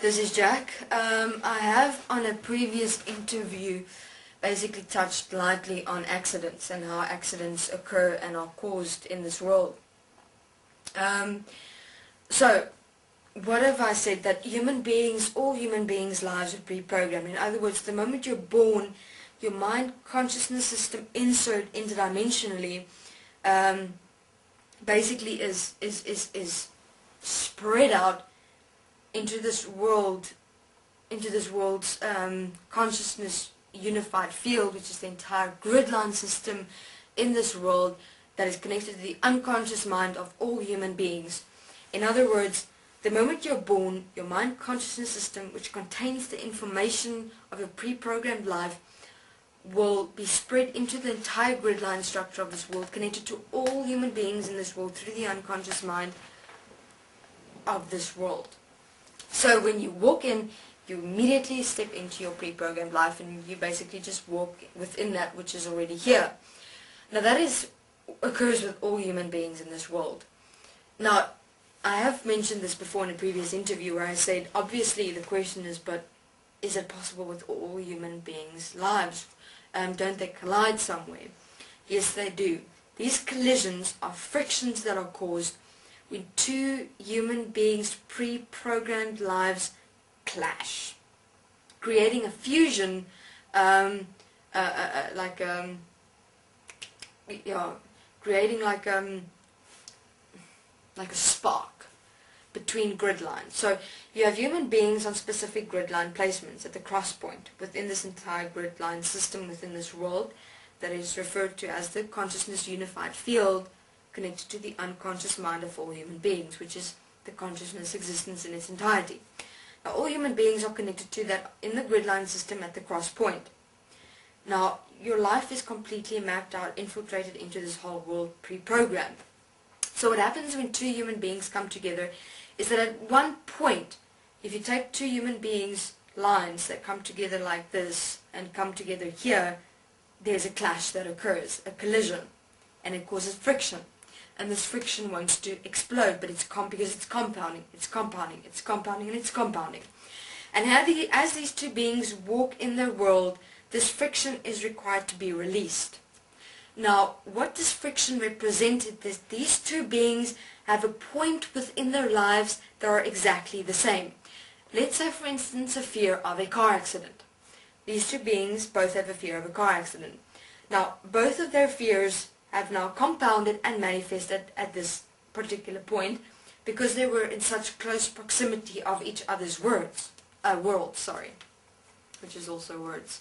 This is Jack. I have on a previous interview basically touched lightly on accidents and how accidents occur and are caused in this world. So, what have I said? That all human beings' lives are pre-programmed. In other words, the moment you're born, your mind consciousness system insert interdimensionally basically is spread out into this world's consciousness unified field, which is the entire grid line system in this world that is connected to the unconscious mind of all human beings. In other words, the moment you're born, your mind consciousness system, which contains the information of your pre-programmed life, will be spread into the entire grid line structure of this world, connected to all human beings in this world through the unconscious mind of this world. So when you walk in, you immediately step into your pre-programmed life, and you basically just walk within that which is already here. Now that occurs with all human beings in this world. Now, I have mentioned this before in a previous interview where I said, obviously the question is, but is it possible with all human beings' lives? Don't they collide somewhere? Yes, they do. These collisions are frictions that are caused when two human beings' pre-programmed lives clash, creating a fusion, creating like a spark between grid lines. So you have human beings on specific grid line placements at the cross point within this entire grid line system within this world that is referred to as the consciousness unified field, connected to the unconscious mind of all human beings, which is the consciousness existence in its entirety. Now all human beings are connected to that in the grid line system at the cross point. Now your life is completely mapped out, infiltrated into this whole world pre-programmed. So what happens when two human beings come together is that at one point, if you take two human beings' lines that come together like this and come together here, there's a clash that occurs, a collision, and it causes friction. And this friction wants to explode, but because it's compounding, it's compounding, it's compounding, and it's compounding. And as these two beings walk in their world, this friction is required to be released. Now, what this friction represented is these two beings have a point within their lives that are exactly the same. Let's say, for instance, a fear of a car accident. These two beings both have a fear of a car accident. Now, both of their fears have now compounded and manifested at this particular point because they were in such close proximity of each other's worlds, which is also words.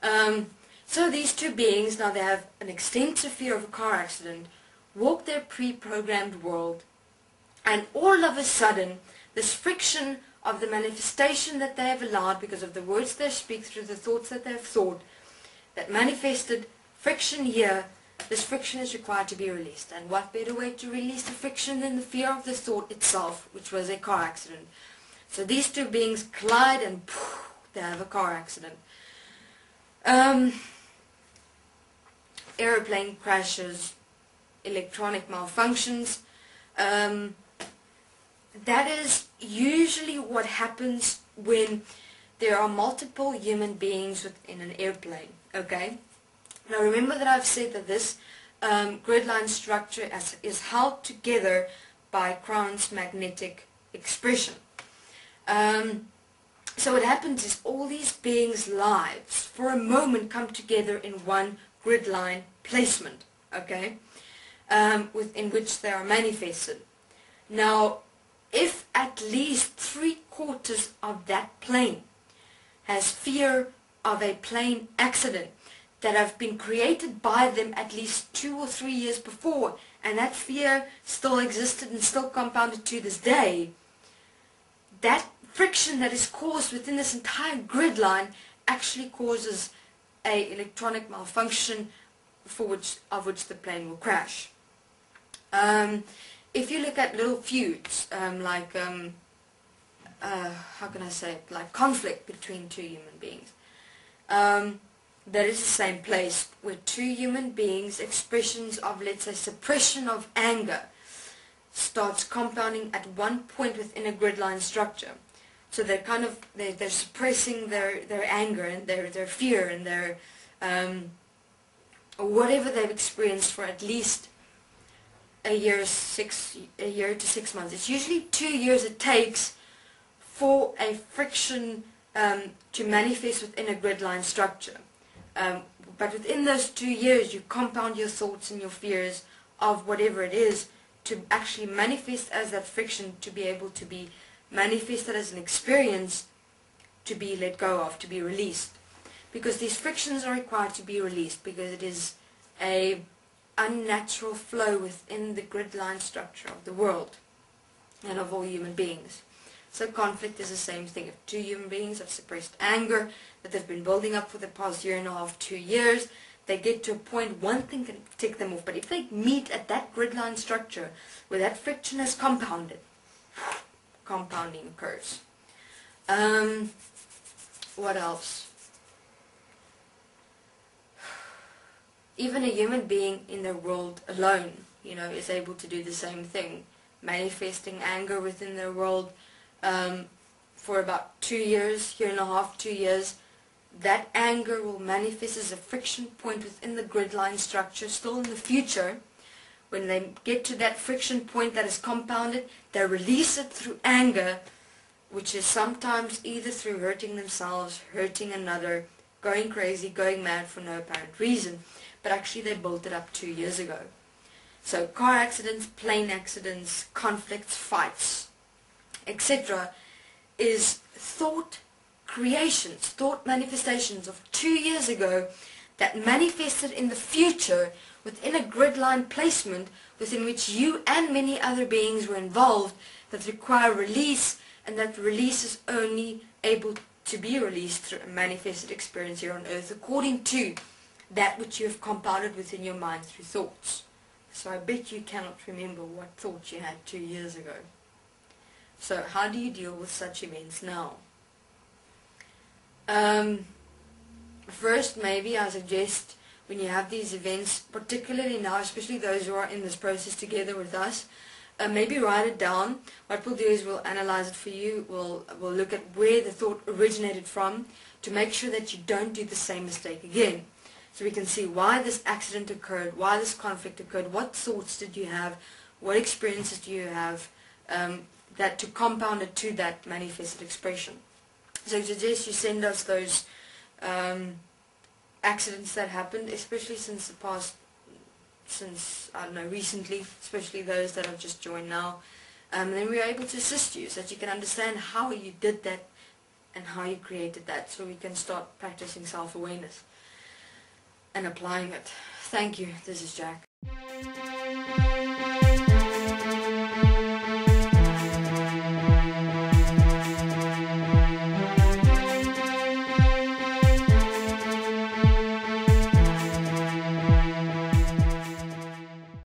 So these two beings, now they have an extensive fear of a car accident, walk their pre-programmed world, and all of a sudden, this friction of the manifestation that they have allowed because of the words they speak through the thoughts that they have thought, that manifested friction here, this friction is required to be released. And what better way to release the friction than the fear of the thought itself, which was a car accident. So these two beings collide and poof, they have a car accident. Aeroplane crashes, electronic malfunctions. That is usually what happens when there are multiple human beings within an airplane. Okay? Now remember that I've said that this grid line structure is held together by Crown's magnetic expression. So what happens is all these beings' lives for a moment come together in one grid line placement, okay, within which they are manifested. Now, if at least 3/4 of that plane has fear of a plane accident that have been created by them at least 2 or 3 years before, and that fear still existed and still compounded to this day, that friction that is caused within this entire grid line actually causes a electronic malfunction of which the plane will crash. If you look at little feuds, how can I say it, like conflict between two human beings, that is the same place where two human beings' expressions of, let's say, suppression of anger starts compounding at one point within a grid line structure. So they're kind of, they're suppressing their anger and their fear and their whatever they've experienced for at least a year to 6 months. It's usually 2 years it takes for a friction to manifest within a grid line structure. But within those 2 years, you compound your thoughts and your fears of whatever it is to actually manifest as that friction, to be able to be manifested as an experience, to be let go of, to be released. Because these frictions are required to be released, because it is a unnatural flow within the grid line structure of the world and of all human beings. So conflict is the same thing. If two human beings have suppressed anger that they've been building up for the past 1.5 to 2 years, they get to a point, one thing can tick them off. But if they meet at that grid line structure where that friction has compounded, compounding occurs. What else? Even a human being in their world alone, is able to do the same thing, manifesting anger within their world for about 2 years, 1.5 to 2 years. That anger will manifest as a friction point within the grid line structure. Still in the future, when they get to that friction point that is compounded, they release it through anger, which is sometimes either through hurting themselves, hurting another, going crazy, going mad for no apparent reason. But actually they built it up 2 years ago. So car accidents, plane accidents, conflicts, fights, etc. is thought creations, thought manifestations of 2 years ago that manifested in the future within a grid line placement within which you and many other beings were involved, that require release, and that release is only able to be released through a manifested experience here on earth according to that which you have compounded within your mind through thoughts. So I bet you cannot remember what thoughts you had 2 years ago. So how do you deal with such events now? First, maybe I suggest when you have these events, particularly now, especially those who are in this process together with us, maybe write it down. What we'll do is we'll analyze it for you. We'll look at where the thought originated from to make sure that you don't do the same mistake again. So we can see why this accident occurred, why this conflict occurred, what thoughts did you have, what experiences do you have that to compound it to that manifested expression. So I suggest you send us those accidents that happened, especially since I don't know, recently, especially those that have just joined now. And then we are able to assist you so that you can understand how you did that and how you created that, so we can start practicing self-awareness and applying it. Thank you. This is Jack.